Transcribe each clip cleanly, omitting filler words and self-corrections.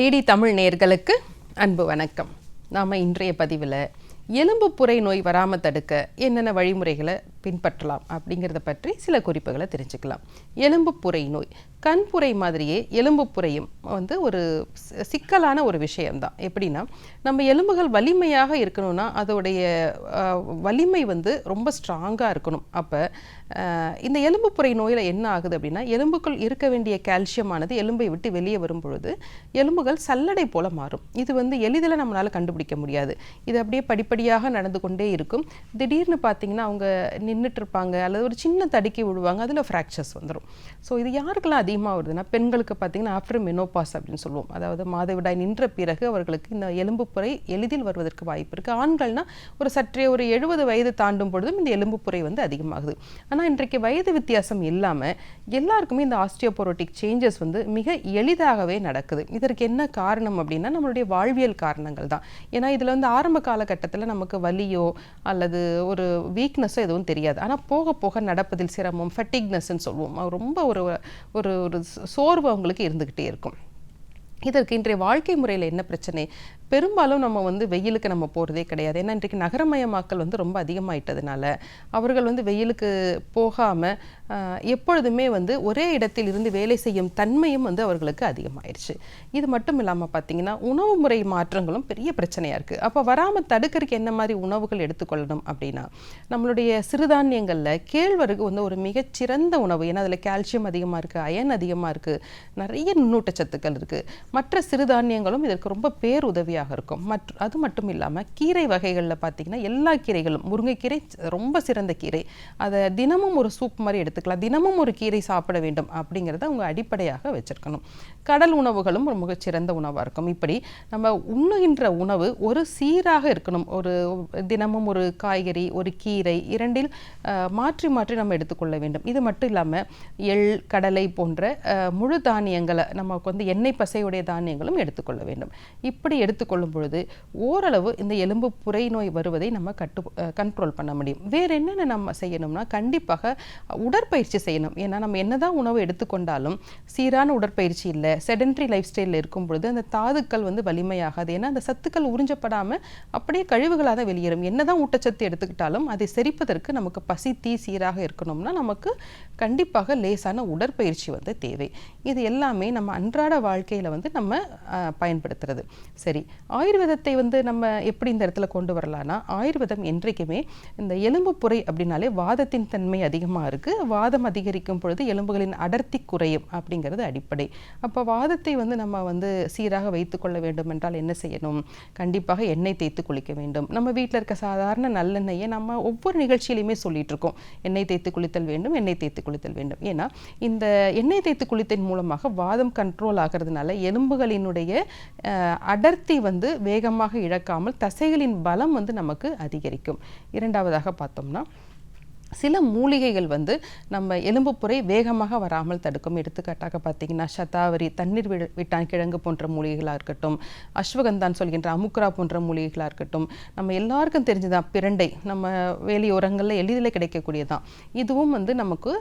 DD Tamil நேயர்களுக்கு அன்பு வணக்கம். நாம் இன்றைய பதிவில் எலும்புப்புரை நோய் வராமல் தடுக்க என்னென்ன வழிமுறைகளை பின்பற்றலாம் அப்படிங்கிறத பற்றி சில குறிப்புகளை தெரிஞ்சுக்கலாம். எலும்புப்புரை நோய் கண்புரை மாதிரியே எலும்புப்புரையும் ஒரு சிக்கலான ஒரு விஷயம்தான். எப்படின்னா, நம்ம எலும்புகள் வலிமையாக இருக்கணும்னா அதோடைய வலிமை ரொம்ப ஸ்ட்ராங்காக இருக்கணும். அப்போ இந்த எலும்புப்புரை நோயில் என்ன ஆகுது அப்படின்னா, எலும்புக்குள் இருக்க வேண்டிய கால்சியமானது எலும்பை விட்டு வெளியே வரும் பொழுது எலும்புகள் சல்லடை போல மாறும். இது எளிதில் நம்மளால் கண்டுபிடிக்க முடியாது. இது அப்படியே படிப்படியாக நடந்து கொண்டே இருக்கும். திடீர்னு பார்த்தீங்கன்னா அவங்க நின்றுட்டு இருப்பாங்க, அல்லது ஒரு சின்ன தடுக்கி விடுவாங்க, அதில் ஃப்ராக்சர்ஸ் வந்துடும். ஸோ இது யாருக்கெல்லாம் அதிகமாக வருதுன்னா, பெண்களுக்கு பார்த்தீங்கன்னா ஆஃப்டர் மெனோபாஸ் அப்படின்னு சொல்லுவோம். அதாவது மாதவிடாய் நின்ற பிறகு அவர்களுக்கு இந்த எலும்புப்புரை எளிதில் வருவதற்கு வாய்ப்பு இருக்குது. ஆண்கள்னா சற்றே ஒரு 70 வயது தாண்டும் பொழுதும் இந்த எலும்புப்புரை அதிகமாகுது. ஆனால் இன்றைக்கு வயது வித்தியாசம் இல்லாமல் எல்லாருக்குமே இந்த ஆஸ்டியோபோரோட்டிக் சேஞ்சஸ் மிக எளிதாகவே நடக்குது. இதற்கு என்ன காரணம் அப்படின்னா, நம்மளுடைய வாழ்வியல் காரணங்கள் தான். ஏன்னா இதில் ஆரம்ப காலகட்டத்தில் நமக்கு வலியோ அல்லது ஒரு வீக்னஸோ எதுவும் தெரியாது. ஆனால் போக போக நடப்பதில் சிரமம், ஃபட்டிக்னஸ்ன்னு சொல்லுவோம், ரொம்ப ஒரு ஒரு ஒரு சோர்வு அவங்களுக்கு இருந்துக்கிட்டே இருக்கும். இதற்கு இன்றைய வாழ்க்கை முறையில் என்ன பிரச்சனை? பெரும்பாலும் நம்ம வெயிலுக்கு நம்ம போகிறதே கிடையாது. ஏன்னா இன்றைக்கு நகரமயமாக்கல் ரொம்ப அதிகமாயிட்டதுனால அவர்கள் வெயிலுக்கு போகாமல் எப்பொழுதுமே ஒரே இடத்தில் இருந்து வேலை செய்யும் தன்மையும் அவர்களுக்கு அதிகமாயிடுச்சு. இது மட்டும் இல்லாமல் பார்த்தீங்கன்னா, உணவு முறை மாற்றங்களும் பெரிய பிரச்சனையாக இருக்குது. அப்போ வராமல் தடுக்கிறதுக்கு என்ன மாதிரி உணவுகள் எடுத்துக்கொள்ளணும் அப்படின்னா, நம்மளுடைய சிறுதானியங்களில் கேழ்வரகு ஒரு மிகச்சிறந்த உணவு. ஏன்னா அதில் கால்சியம் அதிகமாக இருக்குது, அயன் அதிகமாக இருக்குது, நிறைய நுண்ணூட்டச்சத்துக்கள் இருக்குது. மற்ற சிறுதானியங்களும் இதற்கு ரொம்ப பேருதவியாக இருக்கும். அது மட்டும் இல்லாமல் கீரை வகைகளில் பார்த்தீங்கன்னா எல்லா கீரைகளும், முருங்கைக்கீரை ரொம்ப சிறந்த கீரை, அதை தினமும் ஒரு சூப் மாதிரி எடுத்துக்கலாம். தினமும் ஒரு கீரை சாப்பிட வேண்டும் அப்படிங்கிறத அவங்க அடிப்படையாக வச்சிருக்கணும். கடல் உணவுகளும் ஒரு மிகச்சிறந்த உணவாக இருக்கும். இப்படி நம்ம உண்ணுகின்ற உணவு ஒரு சீராக இருக்கணும். தினமும் ஒரு காய்கறி, ஒரு கீரை, இரண்டில் மாற்றி மாற்றி நம்ம எடுத்துக்கொள்ள வேண்டும். இது மட்டும் இல்லாமல் எள், கடலை போன்ற முழு தானியங்களை, நமக்கு எண்ணெய் பசையுடைய தானியங்களும் எடுத்துக்கொள்ள வேண்டும். இப்படி எடுத்துக்கொள்ளும் பொழுது ஓரளவு இந்த எலும்பு புரை நோய் வருவதை நம்ம கண்ட்ரோல் பண்ண முடியும். வேறு என்னென்ன நம்ம செய்யணும்னா, கண்டிப்பாக உடற்பயிற்சி செய்யணும். ஏன்னா நம்ம என்னதான் உணவு எடுத்துக்கொண்டாலும் சீரான உடற்பயிற்சி இல்லை, செடென்ட்ரி லைஃப் ஸ்டைலில் இருக்கும் பொழுது அந்த தாதுக்கள் வலிமையாகாது. ஏன்னா அந்த சத்துக்கள் உறிஞ்சப்படாமல் அப்படியே கழிவுகளாக தான் வெளியேறும். என்னதான் ஊட்டச்சத்து எடுத்துக்கிட்டாலும் அதை செரிப்பதற்கு நமக்கு பசி தீ சீராக இருக்கணும்னா நமக்கு கண்டிப்பாக லேசான உடற்பயிற்சி தேவை. இது எல்லாமே நம்ம அன்றாட வாழ்க்கையில் நம்ம பயன்படுத்துறது. சரி, ஆயுர்வேதத்தை நம்ம எப்படி இந்த இடத்துல கொண்டு வரலாம்னா, ஆயுர்வேதம் என்றைக்குமே இந்த எலும்புப்புரை அப்படின்னாலே வாதத்தின் தன்மை அதிகமாக இருக்குது. வாதம் அதிகரிக்கும் பொழுது எலும்புகளின் அடர்த்தி குறையும் அப்படிங்கிறது அடிப்படை. அப்போ வாதத்தை நம்ம சீராக வைத்துக்கொள்ள வேண்டும் என்றால் என்ன செய்யணும்? கண்டிப்பாக எண்ணெய் தேய்த்து குளிக்க வேண்டும். நம்ம வீட்டில் இருக்க சாதாரண நல்லெண்ணெயை நம்ம ஒவ்வொரு நிகழ்ச்சியிலையுமே சொல்லிட்டு இருக்கோம், எண்ணெய் தேய்த்து குளித்தல் வேண்டும், எண்ணெய் தேய்த்து குளித்தல் வேண்டும். ஏன்னா இந்த எண்ணெய் தேய்த்து குளித்தல் மூலமாக வாதம் கண்ட்ரோல் ஆகிறதுனால எலும்புகளினுடைய அடர்த்தி வேகமாக இழக்காமல் தசைகளின் பலம் நமக்கு அதிகரிக்கும். இரண்டாவதாக பார்த்தோம்னா, சில மூலிகைகள் நம்ம எலும்புப்புரை வேகமாக வராமல் தடுக்கும். எடுத்துக்காட்டாக பார்த்தீங்கன்னா, சதாவரி, தண்ணீர் விட்டான் கிழங்கு போன்ற மூலிகைகளாக இருக்கட்டும், அஸ்வகந்தான் சொல்கின்ற அமுக்ரா போன்ற மூலிகைகளாக இருக்கட்டும், நம்ம எல்லாருக்கும் தெரிஞ்சுதான் பிரண்டை, நம்ம வேலியோரங்களில் எளிதில் கிடைக்கக்கூடியதான். இதுவும் நமக்கு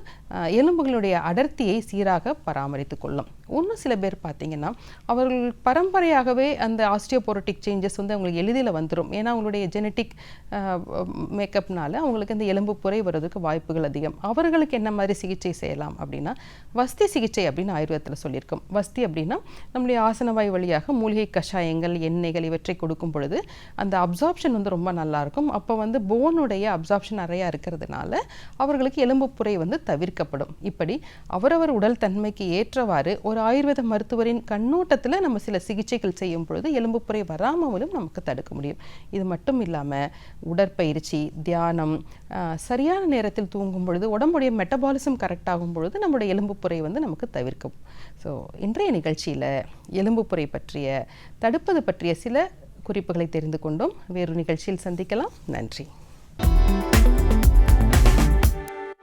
எலும்புகளுடைய அடர்த்தியை சீராக பராமரித்து கொள்ளும். இன்னும் சில பேர் பார்த்தீங்கன்னா, அவர்கள் பரம்பரையாகவே அந்த ஆஸ்டியோபோரோட்டிக் சேஞ்சஸ் அவங்களுக்கு எளிதில் வந்துடும். ஏன்னா அவங்களுடைய ஜெனட்டிக் மேக்கப்னால அவங்களுக்கு இந்த எலும்புப்புரை வருவதற்கு வாய்ப்புகள் அதிகம். அவர்களுக்கு என்ன மாதிரி சிகிச்சை செய்யலாம் அப்படின்னா, வஸ்தி சிகிச்சை அப்படின்னு ஆயுர்வேதத்தில் சொல்லியிருக்கோம். வஸ்தி அப்படின்னா நம்முடைய ஆசனவாய் வழியாக மூலிகை கஷாயங்கள், எண்ணெய்கள் இவற்றை கொடுக்கும் பொழுது அந்த அப்சார்ப்ஷன் ரொம்ப நல்லாயிருக்கும். அப்போ போனுடைய அப்சார்ப்ஷன் நிறையா இருக்கிறதுனால அவர்களுக்கு எலும்புப்புரை தவிர்க்கப்படும். இப்படி அவரவர் உடல் தன்மைக்கு ஏற்றவாறு ஒரு ஆயுர்வேத மருத்துவரின் கண்ணோட்டத்தில் நம்ம சில சிகிச்சைகள் செய்யும் பொழுது எலும்புப்புரை வராமலும் நமக்கு தடுக்க முடியும். இது மட்டும் இல்லாமல் உடற்பயிற்சி, தியானம், சரியான நேரத்தில் தூங்கும் பொழுது உடம்புடைய மெட்டபாலிசம் கரெக்ட் ஆகும் பொழுது நம்முடைய எலும்புப்புரை நமக்கு தவிர்க்கும். ஸோ இன்றைய நிகழ்ச்சியில் எலும்புப்புரை பற்றிய தடுப்பது பற்றிய சில குறிப்புகளை தெரிந்து கொண்டோம். வேறு நிகழ்ச்சியில் சந்திக்கலாம். நன்றி.